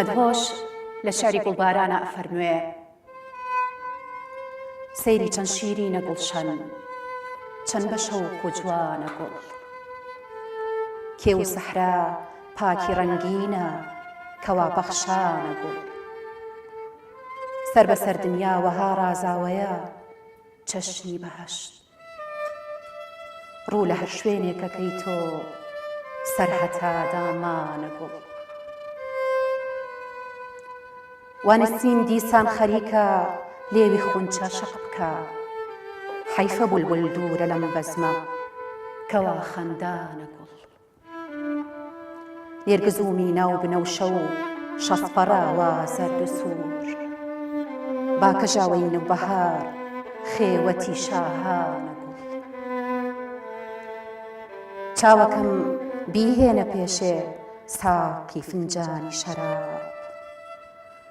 مەدهۆش لە شاری گوڵبارانە ئەفەرموێ سەیری چەند شیرینە گوڵشەن چەند بە شەوق و جوانە گوڵ کێو و سەحرا پاکی ڕەنگینە کەوا بەخشانە گوڵ سەر بەسەر دنیا وەها ڕازاوەیە چەشنی بەهەشت ڕوو لە هەر شوێنێکەکەی تۆ سەرهەتا دامانە گوڵ وانسیم دیسان خەریکە لێوی خونچە شەق بکە حەیفە بولبول دوورە لەم بەزمە کەوا خەندانە گوڵ نێرگز و مینە و بنەوشە و شەسپەڕاوە زەرد و سوور باکە ژاوەین و بەهار خێوەتی شاهانە گوڵ چاوەکەم بیهێنە پێشێ ساقی فنجانی شەراب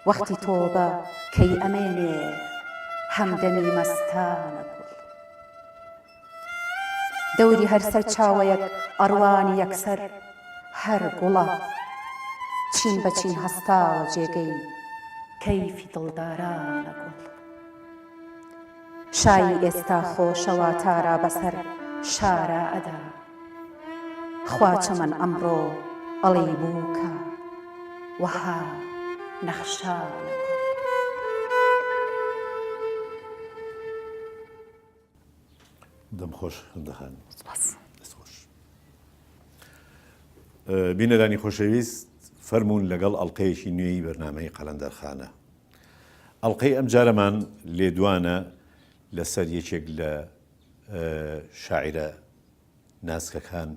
وەختی تۆبە کەی ئەمێنێ هەمدەمی مەستانە گوڵ دەوری هەر سەر چاوەیەک ئەڕوانی یەکسەر هەر گوڵە چین بە چین هەستاوە جێگەی کەیفی دڵدارانە گوڵ شایی ئێستا خۆشەوە تارا بەسەر شارە ئەدا خوا چەمەن ئەمڕۆ ئەڵێی بووکە وەها نەخشانە گوڵ دەمخۆش هەندەخان دەست خۆش بینەرانی خۆشەویست فەرموون لەگەڵ ئەڵقەیەکی نوێی بەرنامەی قەلەندەرخانە ئەڵقەی ئەم جارەمان لێدوانە لەسەر یەکێک لە شاعیرە ناسکەکان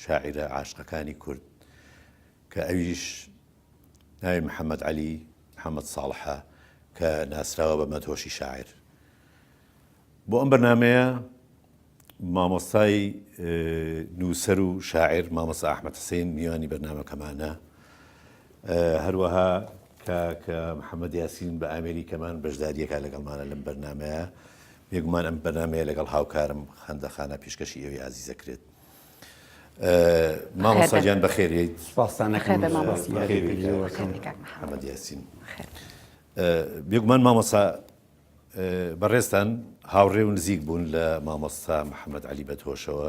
شاعیرە عاشقەکانی کورد کە ئەویش ناوی محەممەد عەلی محەممەد ساڵحە کە ناسراوە بە مەدهۆشی شاعیر بۆ ئەم بەرنامەیە مامۆستای نووسەر و شاعیر مامۆستا ئەحمەد حوسێن میوانی بەرنامەکەمانە هەروەها کە محەممەد یاسین بە ئامێریکەمان بەشداریەکە لەگەڵمانە لەم بەرنامەیە بێگومان ئەم بەرنامەیە لەگەڵ هاوکارم خەندەخانە پێشکەشی ئەوەی عەزیزە کرێت مامۆستا گیان بەخێرێیت محەممەد یاسین بێگومان مامۆستا بەڕێستان هاوڕێ و نزیک بوون لە مامۆستا محەممەد عەلی بەدهۆشەوە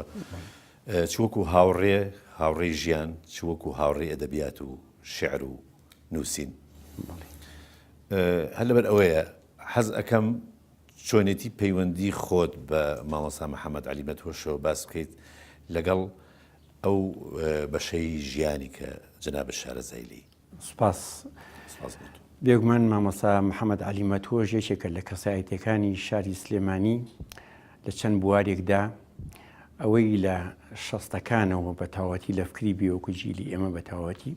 چوەکو هاوڕێی ژیان چوەکو هاوڕێی ئەدەبیات و شێعر و نووسین هەر لەبەر ئەوەیە حەز ئەەکەم چۆنێتی پەیوەندی خۆت بە مامۆستا محەممەد عەلی بەدهۆشەوە باس بکەیت لەگەڵ ئەو بەشەی ژیانی کە جەنابە شارەزایلی سوپاس بێگومان مامۆستا محەممەد عەلی بەدهۆش یەکێکە لە کەسایەتیەکانی شاری سلێمانی لە چەند بوارێکدا ئەوەی لە شەستەکانەوە بە تاواتی لە فکری بیوەکو جیلی ئێمە بە تاواتی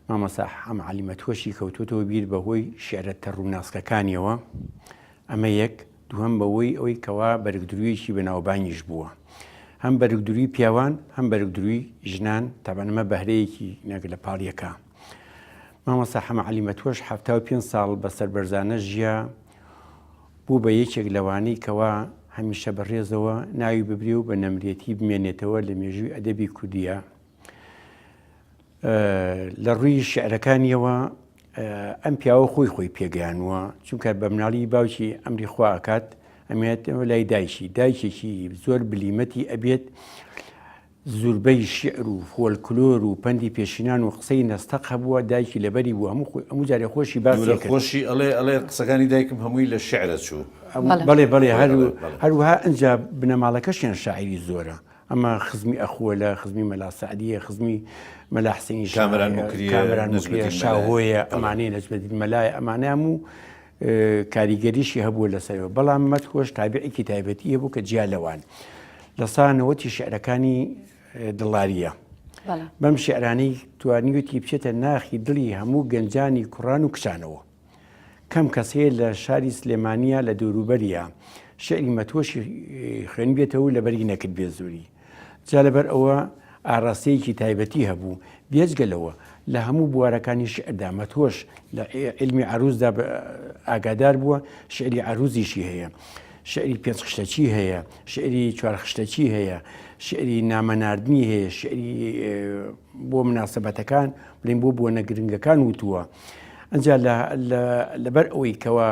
مامۆستا عەلی بەدهۆشی کەوتوتەوە بیر بەهۆی شێعرە تەڕووناسکەکانیەوە ئەمە یەک دووەم بەوەی ئەوەی کەوا بەرگدرویەکی بەناوبانگیش بووە هەم بەرگدروی پیاوان هەم بەرگدروی ژنان تابانەمە بەهرەیەکی نەگە لە پاڵیەکە مامۆستا عەلی بەدهۆش 75 ساڵ بەسەر بەرزانە ژیا بوو بە یەکێک لەوانەی کەوا هەمیشە بەڕێزەوە ناوی ببرێ و بە نەمرێتی بمێنێتەوە لە مێژووی ئەدەبی کوردیە لە ڕووی شێعرەکانیەوە ئەم پیاوە خۆی پێگەیانوە چونکە بە مناڵی باوکی ئەمری خوا ئەکات ئەمێتەوە لای دایکێکی زۆر بلیمەتی ئەبێت زوربەی شێعر و فۆلکلۆر و پەندی پێشینان و قسەی نەستەق هەبووە دایکی لەبەری بوو هەموو جارێ خۆشی باسی کرد خۆشی ئەڵێ قسەکانی دایکم هەمووی لە شێعرە چوو بەڵێ هەروەها ئەنجا بنەماڵەکەشیان شاعیری زۆرە ئەمە خزمی ئەخوەلە خزمی مەلا سەعدیە خزمی مەلا حسێنی کامران مکریە شاهۆیە ئەمانەی نەجمەدین مەلایە ئەمانە هەموو کاریگەریشی هەبووە لەسەرەوە بەڵام مەدهۆش تابعێکی تایبەتی هەبوو کە جیا لەوان لە سانەوەتی شێعرەکانی دڵاریە بەم شێعرانەی توانیوتی بچێتە ناخی دڵی هەموو گەنجانی کوڕان و کچانەوە کەم کەسەیە لە شاری سلێمانیە لە دووروبەریە شێعری مەدهۆشی خوێنی بێتەوە لەبەری نەکرد بێ زووری جا لەبەر ئەوە ئاڕاستەیەکی تایبەتی هەبوو بێجگەلەوە لە هەموو بوارەکانی شێعردا مەدهۆش لە علمی عروزدا ئاگادار بووە شێعری عروزیشی هەیە شعری پێنج خشتەچی هەیە، شعری چوار خشتەچی هەیە، شعری نامەناردنی هەیە، شعری بۆ مناسبەتەکان بڵێن بۆ بۆنە گرنگەکان وتووە. ئەنجا لەبەر ئەوەی کەوا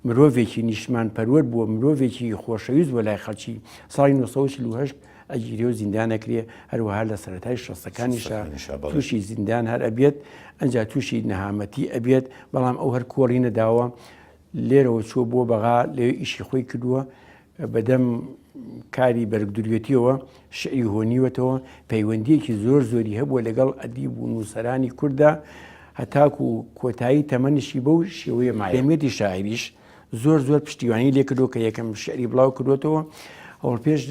مرۆڤێکی نیشمان پەروەر بووە، مرۆڤێکی خۆشەویست بۆ لای خەڵکی ساڵی 1948 ئەگیری و زیندانەکرێ، هەروەها لە سەرەتای شەستەکانیشە تووشی زیندان هەر ئەبێت، ئەنجا تووشی نەهامەتی ئەبێت، بەڵام ئەو هەر کۆڕی نەداوە لێرەوە چوە بۆ بەغا لێ ئیشی خۆی کردووە، بەدەم کاری بەرگدوریەتیەوە شعری هۆنیوەتەوە، پەیوەندیەکی زۆر زۆری هەبووە لەگەڵ ئەدیب و نووسەرانی کووردا، هەتاکو و کۆتایی تەمەنیشی بەو شێوەیە مایەمێتی شاعریش زۆر پشتیوانی لێ کردو کە یەکەم شعری بڵاو کردوێتەوە، هەوڵپێش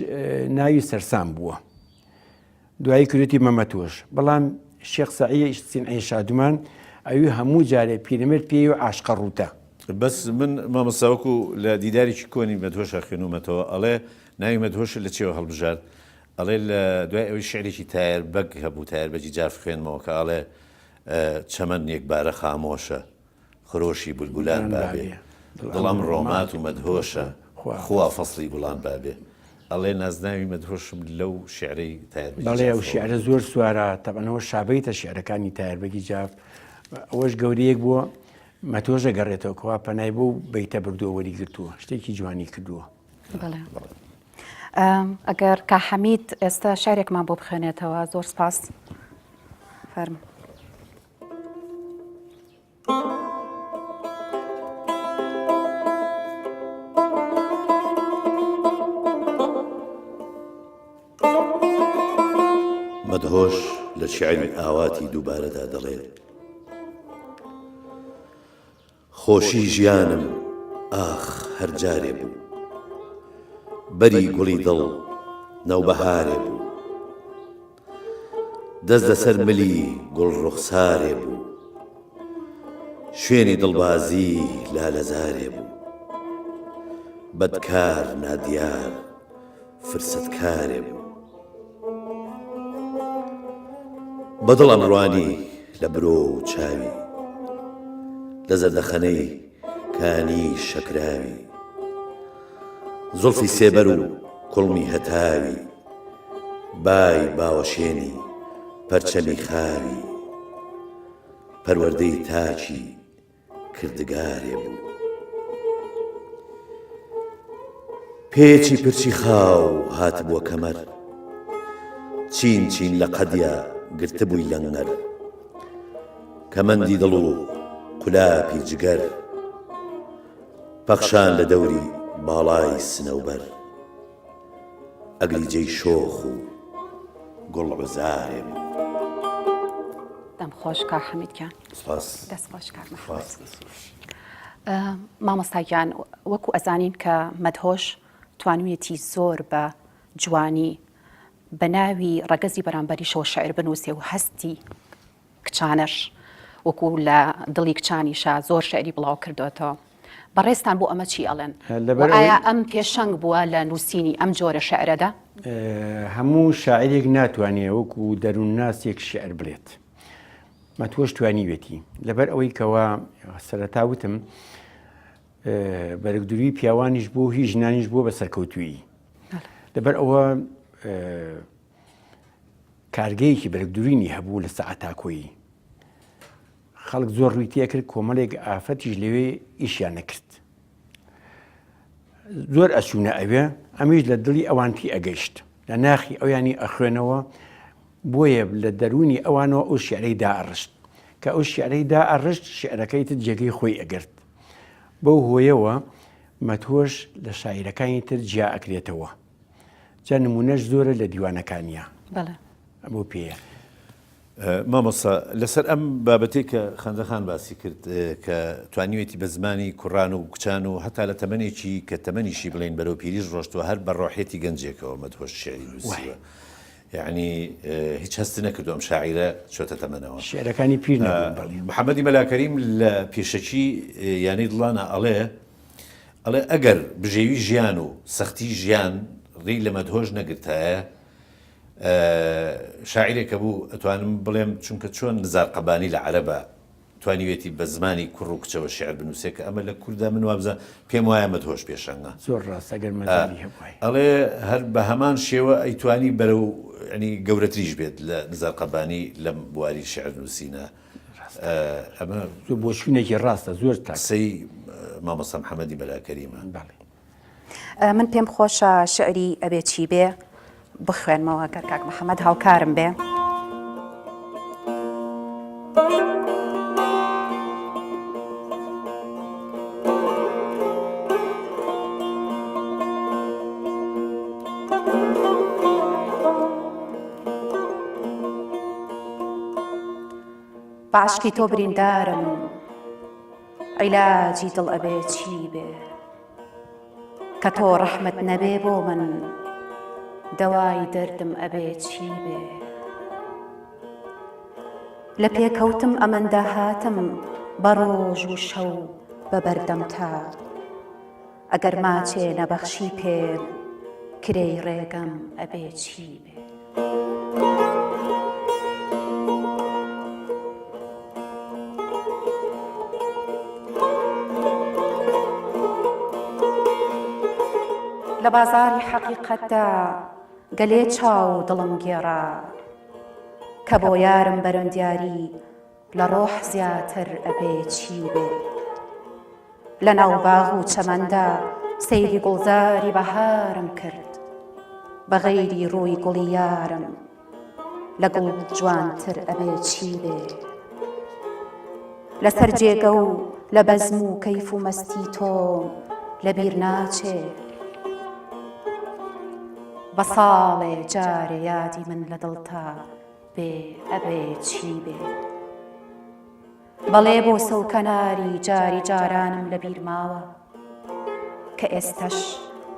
ناوی سەرسام بووە، دوایی کردوێتی مەمەتۆش. بەڵام شێخ سەعید سینعی شادومان ئەوی هەموو جارێ پیرەمێرد پێی و عاشقە ڕووتە. بەس من مامۆستاوەکو لە دیدارێکی کۆنی مەدهۆشە خوێنومەتەوە، ئەڵێ ناوی مەدهۆش لە چێوە هەڵبژار، ئەڵێ لە دوای ئەوەی شعرێکی تایر بەگ هەبوو، تایر بەجی جار خوێنمەوە کە ئەڵێ چەمەن یەکبارە خامۆشە، خرۆشی بولبولان بابێ، دڵم ڕۆمات و مەدهۆشە، خوا فەسڵی گوڵان بابێ. ئەڵێ نازناوی مەدهۆشم لەو شعرەی تایر بەجی. بەڵێ ئەو شعرە زۆر سوارە، تەبەنەوە شابەیتە شعرەکانی تایر بەگی جاف، ئەوەش گەورەیەک بووە مەتۆژە گەڕێتەوە کەوا پەنای بۆ بەیتە بردووە وەریگرتووە، شتێکی جوانی کردووە. بەڵێ ئەگەر کا حەمید ئێستا شارێکمان بۆ بخوێنێتەوە، زۆر سپاس. فەرمو. مەدهۆش لە شیعری ئاواتی دووبارەدا دەڵێت: خۆشی ژیانم ئاخ هەر جارێ بوو، بەری گوڵی دڵ نەوبەهارێ بوو، دەست لەسەر ملی گوڵ ڕوخسارێ بوو، شوێنی دڵبازی لالەزارێ بوو، بەدکار نادیار فرسەتکارێ بوو، بەدڵ ئەمڕوانی لە برۆ و چاوی، لە زەردەخەنەی کانی شەکراوی، زولفی سێبەر و کوڵمی هەتاوی، بای باوەشێنی پەرچەمی خاوی، پەروەردەی تاچی کردگارێ بوو، پێچی پرچی خاو هاتبووە کەمەر، چین چین لە قەدیا گرتبووی لەنگەر، کەمەندی دڵ و قولاپی جگەر، پەخشان لە دەوری باڵای سنەوبەر، ئەگری جێی شۆخ و گوڵ عوزارێ بوو. دەم خۆش کا حەمیدگیان. سپاس. دەست خۆش کار مەحمەد. مامۆستاگیان وەکو ئەزانین کە مەدهۆش توانوویەتی زۆر بە جوانی بە ناوی ڕەگەزی بەرامبەریشەوە شعر بنووسێ و هەستی کچانەش وەکو لە دڵی کچانیشە زۆر شعری بڵاو کردوێتەوە. بەڕێستان بۆ ئەمە چی ئەڵێن؟ ئایا ئەم پێشەنگ بووە لە نووسینی ئەم جۆرە شعرەدا؟ هەموو شاعرێک ناتوانێت وەکو دەروون ناسێک شعر بڵێت. مەتۆش توانیوێتی لەبەر ئەوەی کەوا سەرەتا وتم بەرگدوری پیاوانیش بۆ هیچ ژنانیش بۆ بە سەرکەوتووی. لەبەر ئەوە کارگەیەکی بەرگدورینی هەبوو لە سەعەتا کۆیی. خەڵک زۆر ڕووی تێ کرد، کۆمەڵێک ئافەتیش لەوێ ئیشیان نەکرد. زۆر ئەچوونە ئەوێ، ئەمیش لە دڵی ئەوانتی ئەگەیشت، لە ناخی ئەویانی ئەخوێنەوە، بۆیە لە دەرونی ئەوانەوە ئەو شیعرەی دائەڕشت کە ئەو شیعرەی دائەڕشت شیعرەکەی تر جێگەی خۆی ئەگرت. بەو هۆیەوە مەتۆش لە شاعیرەکانی تر جیا ئەکرێتەوە. جا نمونەش زۆرە لە دیوانەکانیە. بەڵێ. بۆ پێیە. مامۆستا لەسەر ئەم بابەتەی کە خەندەخان باسی کرد کە توانیوێتی بە زمانی کوڕان و کچان و هەتا لە تەمەنێکی کە تەمەنیشی بڵێن بەرەو پیریش ڕۆشتووە هەر بە ڕۆحێتی گەنجێکەوە مەدهۆش شێعری نووسیوە. یعنی هیچ هەست نەکردو ئەم شاعیرە چۆتە تەمەنەوە. شێعرەکانی پیر نەبوون. محەممەدی مەلاکەریم لە پێشەکی یانەی دڵانە ئەڵێ ئەگەر بژێوی ژیان و سەختی ژیان ڕێی لە مەدهۆش نەگرتایە، شاعیرێکە بوو ئەتوانم بڵێم چونکە چۆن نزار قەبانی لە عەرەبە توانیوێتی بە زمانی کوڕ و کچەوە شعر بنووسێ کە ئەمە لە کووردا من وابزە پێم وایە مەدهۆش پێشەنگە زۆر ڕاست ئەگەر مەزانی هەبووی ئەڵێ هەر بە هەمان شێوە ئەیتوانی بەرەو ینی گەورەتریش بێت لە نزار قەبانی لەم بواری شعر نووسینە ئەمە بۆ شوێنێکی ڕاستە زۆر قسەی مامۆستا محەممەدی بەلاکەریمە. من پێم خۆشە شعری ئەبێ چی بێ بخوێنمەوە گەر کاک محەممەد هاوکارم بێ. باشکی تۆ بریندارم عیلاجی دڵ ئەبێ چی بێ کە تۆ ڕەحمت نەبێ بۆ من دەوای دەردم ئەبێ چی بێ لە پێکەوتم ئەمەندا هاتم بە ڕۆژ و شەو بە بەردەم تا ئەگەر ماچێ نەبەخشی پێم کرێی ڕێگەم ئەبێ چی بێ. لە بازاری حەقیقەتدا گەلێ چاو دڵم گێڕا کە بۆ یارم بەرەمدیاری لە ڕۆح زیاتر ئەبێ چی بێ لە ناو باغ و چەمەندا سەیری گوڵزاری بەهارم کرد بە غەیری ڕووی گوڵی یارم لە گوڵ جوانتر ئەبێ چی بێ لەسەر جێگە و لە بەزم و کەیف و مەستی تۆم لەبیر ناچێ بە ساڵێ جارێ یادی من لە دڵتا بێ ئەبێ چی بێ بەڵێ بۆ سەوکەناری جاری جارانم لە بیر ماوە کە ئێستەش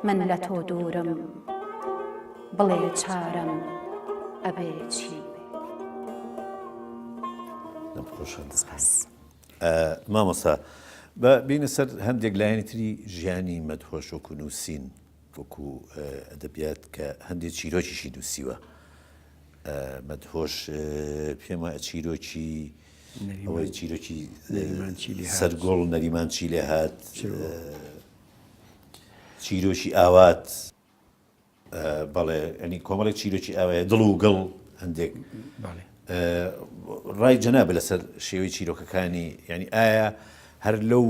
من لە تۆ دوورم بڵێ چارەم ئەبێ چی بێ. مامۆستا بە بینە سەر هەندێک لایەنی تری ژیانی مەدهۆش وەکو نووسین وەکو ئەدەبیات کە هەندێک چیرۆکیشی نووسیوە مەدهۆش پێم وایە چیرۆکی ئەوەی چیرۆکی سەرگۆڵ نەریمانچی لێ هات چیرۆکی ئاوات بەڵێ ئەنی کۆمەڵێک چیرۆکی ئاوایە دڵ و گەڵ هەندێک ڕای جەنابە لەسەر شێوەی چیرۆکەکانی ینی ئایا هەر لەو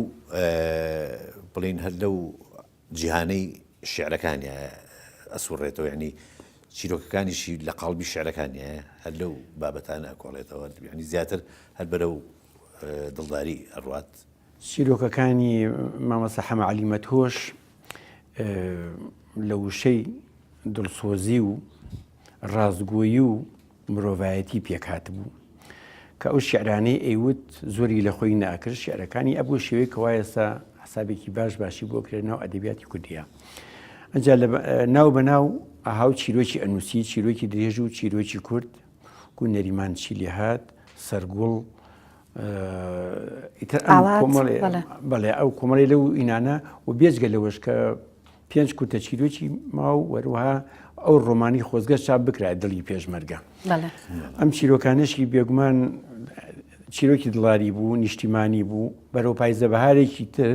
بڵین هەر لەو جیهانەی شعرەکانی ئەسوڕێتەوە ینی چیرۆکەکانیشی لە قاڵبی شعرەکانی هەر لەو بابەتانە ئەکۆڵێتەوە ینی زیاتر هەر بەرەو دڵداری ئەڕوات. چیرۆکەکانی مامۆستا حەمە عەلی مەدهۆش لە وشەی دڵسۆزی و ڕازگۆیی و مرۆڤایەتی پێکات بوو کە ئەو شعرانەی ئەیوت زۆری لە خۆی ناکرد شعرەکانی ئەبوو شێوەیە کە وایەستا حسابێکی باشی بۆ کرێت ناو ئەدەبیاتی کوردیە. ئەجا ناو بەناو ئاهاو چیرۆکی ئەنووسی چیرۆکی درێژ و چیرۆکی کورد و نەریمانچی لێ هات سەرگوڵ بەڵێ ئەو کۆمەڵی لەو ئینانە و بێجگە لەوەش کە 5 کورتە چیرۆکی ماو وەروها ئەو ڕۆمانی خۆزگە چاپ بکرای دڵی پێشمەرگە. ئەم چیرۆکانشی بێگومان چیرۆکی دڵاری بوو نیشتیمانی بوو بەرەو پایزە بەهارێکی تر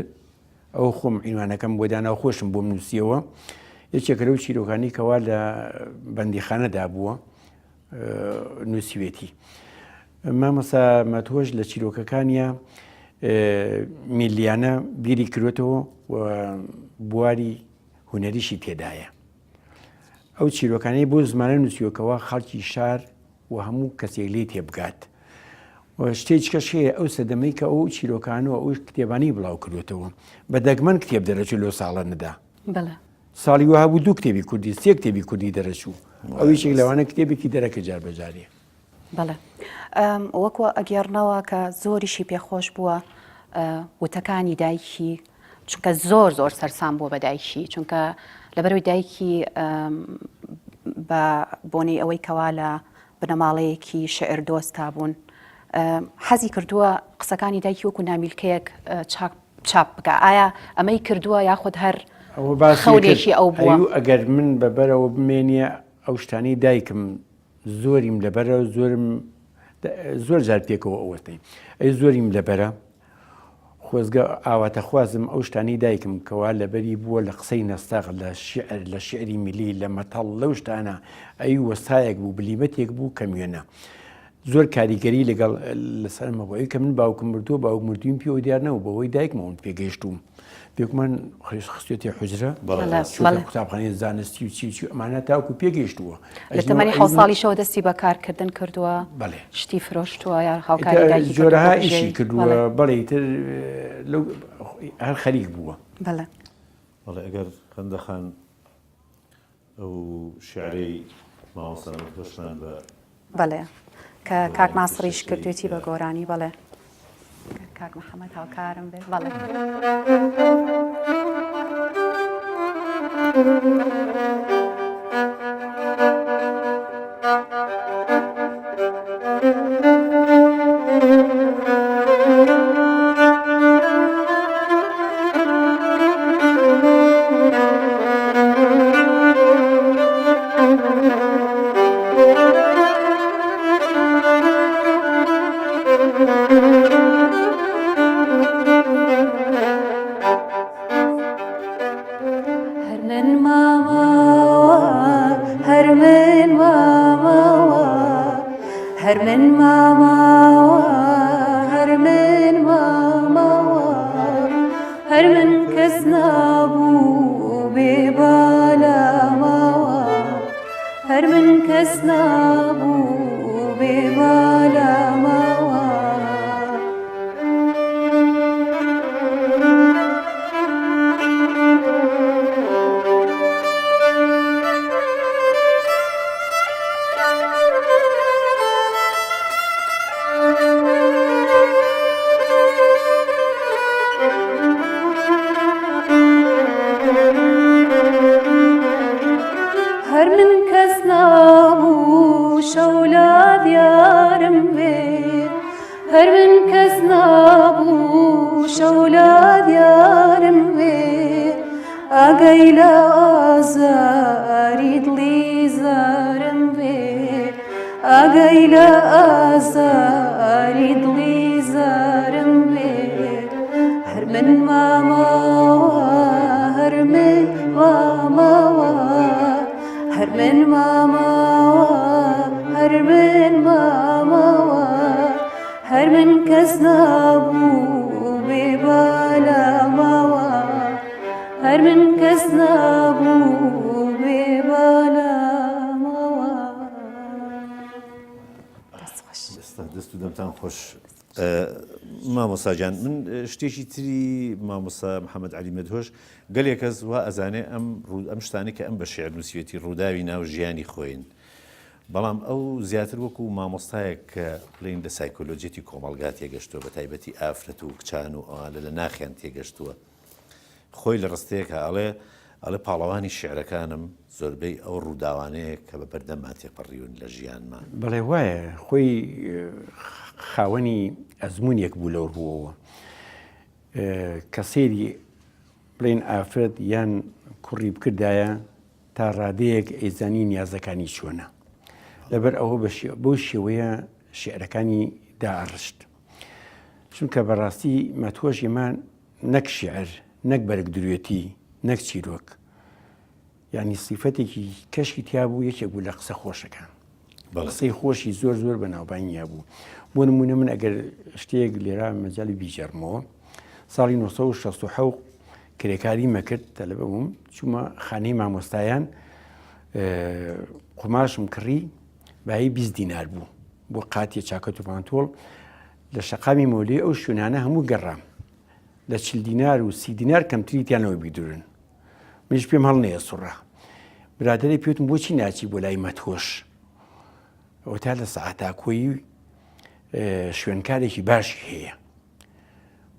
ئەو خۆم ئینوانەکەم بۆ داناو خۆشم بۆ نووسیەوە یەکێکە لەو چیرۆکانی کەوا لە بەندیخانەدا بووە نووسیوێتی. مامۆستا مەدهۆش لە چیرۆکەکانیە میلیانە بیری کردوێتەوە و بواری هونەریشی تێدایە. ئەو چیرۆکانەی بۆ زمانە نووسیوەکەوە خەڵکی شار و هەموو کەسێک لێ تێبگات. شتێکیکەش هەیە ئەو سەدەمەی کە ئەو چیرۆکانەوە ئەو کتێبانی بڵاو کردوێتەوە بە دەگمەن کتێب دەرەچوو لەو ساڵە نەدا. ساڵی وها بوو 2 کتێبی کوردی 3 کتێبی کوردی دەرەچوو ئەویشێک لەوانە کتێبێکی دەرەکە جاربەجارێ. بەڵێ وەکوە ئەگەڕنەوە کە زۆریشی پێخۆش بووە وتەکانی دایکی چونکە زۆر سەرسام بووە بە دایکی چونکە لەبەرەوەی دایکی بە بۆنەی ئەوەی کەوا لە بنەماڵەیەکی شعر دۆستا بوون حەزی کردووە قسەکانی دایکی وەکو نامیلکەیەک چاپ بکە. ئایا ئەمەی کردووە یاخود هەر خەولێکی ئەو بووە؟ ئەگەر من بەبەرەوە بمێنیە ئەو شتانەی دایکم زۆریم لەبەرەوە زۆرم زۆر جار پێکەوە ئەوەستەی ئەی زۆریم لەبەرە خۆزگە ئاواتە خوازم ئەو شتانی دایکم کەوا لەبەری بووە لە قسەی نەستاق لە شعری میلی لە مەتەڵ لەو شتانە ئەی وەستایەک بوو بلیبەتێک بوو کە میێنە زۆر کاریگەری لەگەڵ لەسەرمە بۆ کە من باوکم مردووە باوک مردویم پێوە دیار نەبوو بەوەی دایکمەوەن پێگەیشتوم پێکمان خستێتی حجرە قوتابخانەی زانستی و چی ئەمانە تاوکو پێگەیشتووە لە تەمەنی 6 ساڵیشەوە دەستی بە کارکردن کردووە شتی فرۆشتووە یا هاوکاری جۆرەها ئیشی کردووە بەڵێ تر هەر خەریک بووە بەڵێ ئەگەر خەندەخان ئەو شعرەی ماوەسان دۆشتان بە بەڵێ کە کاک ناسڕیش کردوێتی بە گۆرانی بەڵێ کاک محەممەد هاوکارم بێ بەڵێ دەست و دەمتان خۆش مامۆساجان من شتێکی تری مامۆسا محەممەد عەلی مەدهۆش گەلێک کەس وا ئەزانێ ئەم شتانی کە ئەم بە شێعر نووسیوێتی ڕووداوی ناو ژیانی خۆین بەڵام ئەو زیاتر وەکو مامۆستایەک کە بڵین لە سایکۆلۆجێتی کۆمەڵگا تێگەشتووە بە تایبەتی ئافرەت و کچان و ئەوانە لە ناخیان تێگەشتووە خۆی لە ڕستەیەکە ئەڵێ پاڵەوانی شێعرەکانم زۆربەی ئەو ڕووداوانەیە کە بە بەردەممان تێپەڕیون لە ژیانمان بەڵێ وایە خۆی خاوەنی ئەزمونێک بوو لەو ڕووەوە کە سێری بڵێن ئافرەت یان کوڕی بکردایە تا ڕادەیەک ئەیزانی نیازەکانی چۆنە لەبەر ئەوە بەو شێوەیە شێعرەکانی داڕشت چونکە بەڕاستی مەتۆژیمان نەک شێعر نەک بەرگ درێتی نەک چیرۆک یعنی سیفەتێکی کەشی تیا بوو یەکێک بوو لە قسە خۆشەکان قسەی خۆشی زۆر زۆر بەناوبانیا بوو بۆ نمونە من ئەگەر شتێک لێرا مەجای بیجەرمەوە ساڵی 1960 کرێکاری مەکرد تەلەبە بووم چوومە خانەی مامۆستایان قماشم کڕی بەهی 20 دینار بوو بۆ قاتی چاکەت و پانتۆڵ لە شەقامی مۆلێ ئەو شوێنانە هەموو گەڕام لە 40 دینار و 30 دینار کەمتریتیانەوە بیدورن منش پێم هەڵ نەیە سوڕە برادری پێوتم بۆچی ناچی بۆ لای مەتۆش ئەوە تا لە سەعاتا کۆی شوێنکارێکی باشی هەیە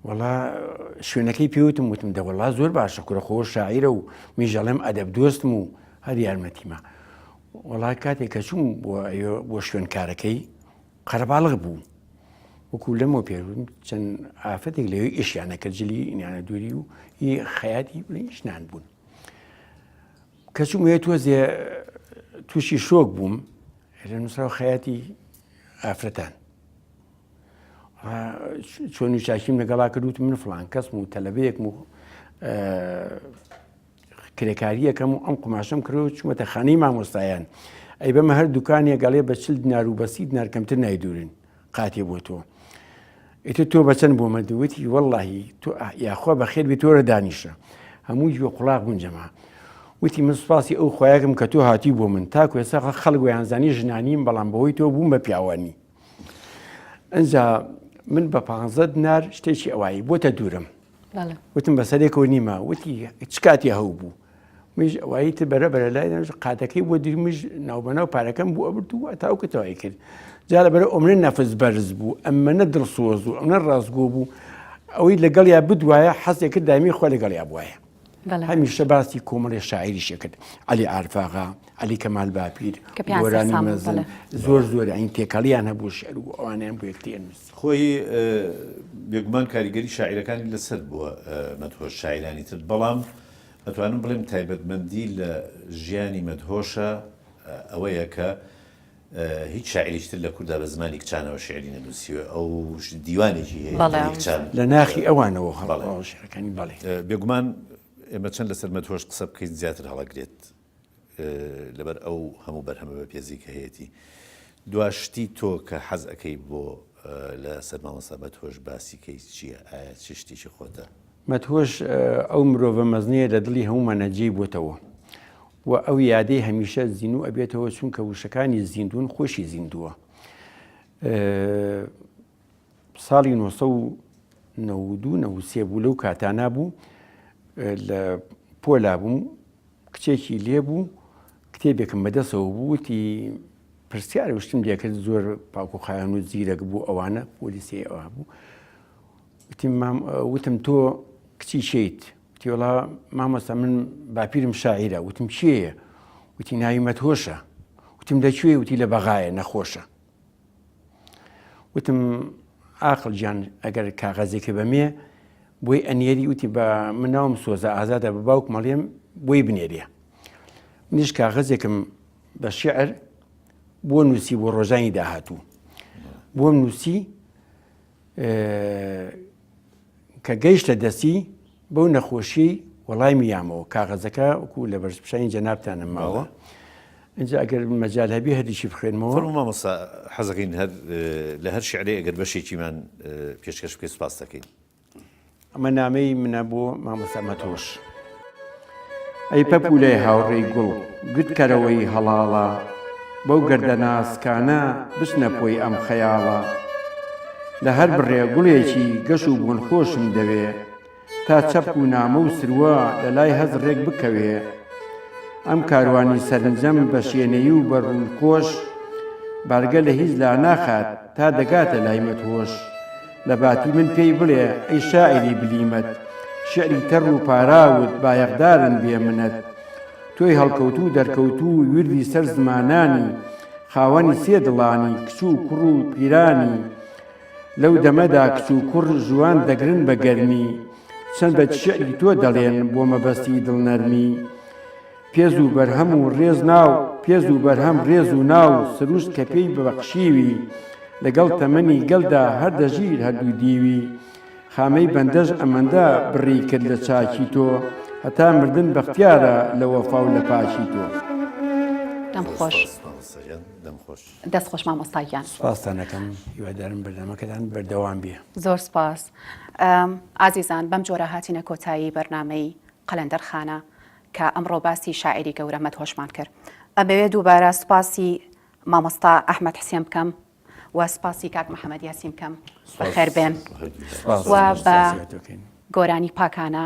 وەڵا شوێنەکەی پێوتم وتم دەوەڵا زۆر باشە کوڕەخۆ شاعیرە و میژەڵێم ئەدەب دۆستم و هەر یارمەتیمە وەڵا کاتێک کە چوم بۆ شوێنکارەکەی قەرەباڵغ بوو وەکو لەمەوە پێوتم چەند ئافرەتێک لەوێ ئیشیانە کە جلی ئینیانە دووری و هی خەیاتی بڵێنیشنان بوون کە چوم وێ تۆزێ تووشی شۆک بووم لە نووسراوە خەیاتی ئافرەتان چۆن چاکیم لەگەڵا کردوت من فڵان کەسم و تەلەبەیەکم و کرێکاریەکەم و ئەم قماشەم کردەوە چوومەتە خانەی مامۆستایان ئەی بەمە هەر دوکانێک گەڵێ بە 40 دینار و بە 30 دینار کەمتر نایدورن قاتێ بۆ تۆ ئیتر تۆ بەچەند بۆ مەدووتی وەڵڵاهی تۆ یاخوا بەخێر بێت تۆرە دانیشە هەمووی بە قوڵاق بوون جەما وتی من سوپاسی ئەو خۆیاکەم کە تۆ هاتی بۆ من تاکو ئێستا خەڵک ویانزانی ژنانیم بەڵام بەهۆی تۆ بووم بە پیاوانی ئەنجا من بە 15 دینار شتێکی ئەوایی بۆتە دوورم وتم بەسەرێکەوە نیمە وتی چ کاتی هەوو بوو مش ئەوایی تر بەرەبەرە لای قاتەکەی بۆ دیمش ناوبەناو پارەکەم بوو ئەبردووە تاوکەتەوەی کرد جا لەبەرە ئەمنە نەفس بەرز بوو ئەمەنە دڵسۆز و ئەمنە ڕاستگۆ بوو ئەوەی لەگەڵیا بدوایە حەزێک کرد دامی خۆ لەگەڵیا بوایە هەمیشە باسی کۆمەڵی شاعریشە کرد عەلی عارفاغا عەلی کەمال باپیر گۆرانی مەزن زۆر زۆر ئەین تێکەڵیان هەبوو شعر و ئەوانیان بۆ یەکتر نووسی خۆی بێگومان کاریگەری شاعیرەکانی لەسەر بووە مەدهۆش شاعرانی تر بەڵام ئەتوانم بڵێم تایبەتمەندی لە ژیانی مەدهۆشە ئەوەیە کە هیچ شاعریشتر لە کووردا بە زمانی کچانەوە شعری نەنووسیوە ئەو دیوانێکی هەیە کچان لە ناخی ئەوانەوە شعرەکانی بەڵێ بێگومان ئێمە چەند لەسەر مەدهۆش قسە بکەین زیاتر هەڵەگرێت لەبەر ئەو هەموو بەرهەمە بە پێزی کە هەیەی دواشتی تۆ کە حەز ئەەکەی بۆ لە سەر مامۆستا مەدهۆش باسی کەی چییە ئایا چ شتێکی خۆتە مەدهۆش ئەو مرۆڤە مەزنەیە لە دڵی هەموومانە جێی بۆتەوە و ئەو یادەی هەمیشە زین و ئەبێتەوە چونکە وشەکانی زیندون خۆشی زیندووە ساڵی 1992 بوو لەو کاتانە بوو لە پۆلا بووم کچێکی لێبوو کتێبێکم بەدەستەوە بوو وتی پرسیارە وشتم لێکرد زۆر پاکوخایان و زیرەک بوو ئەوانە پۆلیسی ئەوە بوو وتم تۆ کچی شیت وتی وەڵا مامۆستا من باپیرم شاعیرە وتم چییە وتی ناوی مەدهۆشە وتم لەکوێ وتی لە بەغایە نەخۆشە وتم ئاقڵ گیان ئەگەر کاغەزێکە بەمێ بۆی ئەنێری وتی بە من ناوم سۆزە ئازادە بە باوک مەڵێم بۆی بنێریە منیش کاغەزێکم بە شیعر بۆ نووسی بۆ ڕۆژانی داهاتوو بۆم نووسی کە گەیشتە دەستی بەو نەخۆشی وەڵای میامەوە کاغەزەکە وەکو لە بەرزپشانی جەنابتانم ماوە اینجا ئەگەر مەجال هەبی هەردیشی بخوێنمەوە مامۆستا حەزەکەین لە هەر شعرێ ئەگەر بەشێکیمان پێشکەش بکەی سوپاس دەکەین ئەمە نامەی منە بۆ مامۆستا مەدهۆش ئەی پەپولەی هاوڕێی گوڵ گوتکەرەوەی هەڵاڵە بەو گەردە ناسکانە بچنە پۆی ئەم خەیاڵە لە هەر بڕێ گوڵێکی گەش و بوون خۆشم دەوێ تا چەپک و نامە و سروە لە لای هەز ڕێک بکەوێ ئەم کاروانی سەرنجەم بە شوێنەیی و بەڕووی خۆش بارگە لە هیچ لا ناخات تا دەگاتە لای مەدهۆش لە باتی من پێی بڵێ ئەی شاعری بلیمەت شعری تەڕ و پاراوت بایەقدارن بێ منەت تۆی هەڵکەوتوو دەرکەوتوو وردی سەر زمانانی خاوەنی سێ دڵانی کچ و کوڕ و پیرانی لەو دەمەدا کچ و کوڕ ژوان دەگرن بە گەرمی چەند بە شعری تۆ دەڵێن بۆ مەبەستی دڵنەرمی پێز و بەرهەم و ڕێز ناو پێز و بەرهەم ڕێز و ناو سروشت کە پێی ببەخشیوی لەگەڵ تەمەنی گەلدا هەر دەژیر هەردوو دیوی خامەی بەندەش ئەمەندە بڕی کرد لە چاکی تۆ هەتا مردن بەختیارە لە وەفا و لە پاچی تۆ دەمخۆش دەستخۆش مامۆستایان سپاسانەکەم هیوادارم بەردەمەکەتان بەردەوام بێ زۆر سپاس ئازیزان بەم جۆرە هاتینە کۆتایی بەرنامەی قەلەندەرخانە کە ئەمڕۆ باسی شاعری گەورە مەدهۆشمان کرد ئەبەوێ دووبارە سپاسی مامۆستا ئەحمەد حسێن بکەم و سپاسی کاک محەممەد یاسین بکەم بەخێر بێن و بە گۆرانی پاکانە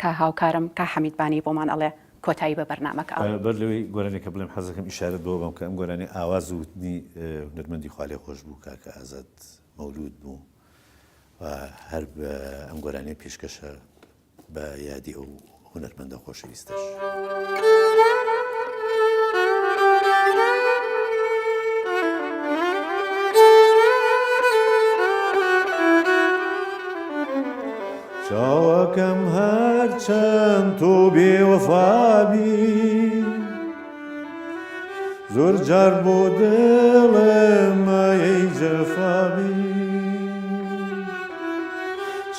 کە هاوکارم کە حەمیدبانی بۆمان ئەڵێ کۆتایی بە بەرنامەکە بەر لەوەی گۆرانێکە بڵێم حەزەکەم ئیشارەت بۆ بەم کە ئەم گۆرانی ئاواز و وتنی هونەرمەندی خوا خۆش بوو کاکە ئازاد مەولود بوو و هەر بە ئەم گۆرانەی پێشکەشە بە یادی ئەو هونەرمەندە خۆشەویستەش. چاوەکەم هەرچەند تۆ بێوەفابی زۆر جار بۆ دڵم مایەی جەفابی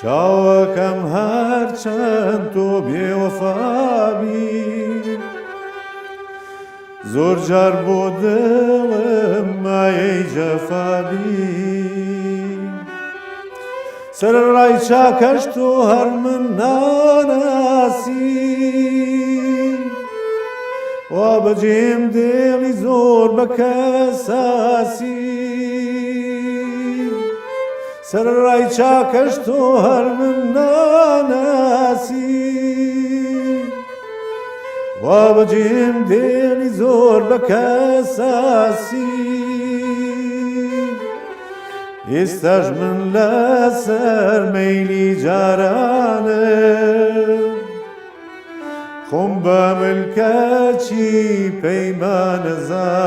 چاوەکەم هەرچەند تۆ بێوەفابی زۆر جار بۆ دڵم مایەی جەفابی سەرڕای چاکەش تۆ هەر من ناناسی وا بەجێم دێڵی زۆر بە کەساسی سەرڕای چاکەش تۆ هەر من ناناسی وا بەجێم دێڵی زۆر بە کەساسی ئێستاش من لەسەر مەیلی جارانم خۆم بە ملکەچی پەیمانەزانم